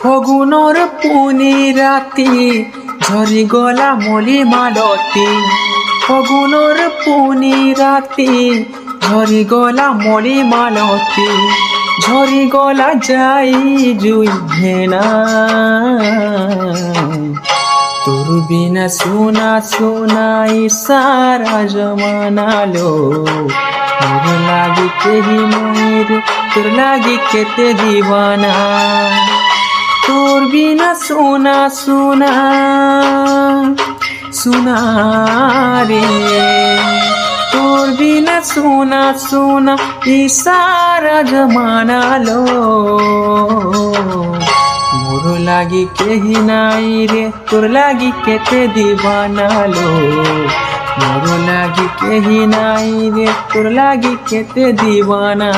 ফগুনৰ পুনি ৰাতি ঝৰি গলা মলি মালতী ফগুনৰ পুনি ৰাতি ঝৰি গলা মলি মালতী ঝৰি গলা যাই জুই ভেনা তোর বিনা সোনা সোনাই সারা জমানা লো তোর লাগি কেহি ময়ূর তোর লাগি কেতে দিবানা তোর বিনা সোনা সোনা সোনা রে তোর বিনা সোনা সোনা ই সারা জমানা লো মোর লাগি কেহি নাই রে তোর লাগি কেতে দিবানা লো মোর লাগি কেহি নাই রে তোর লাগি কেতে দিবানা।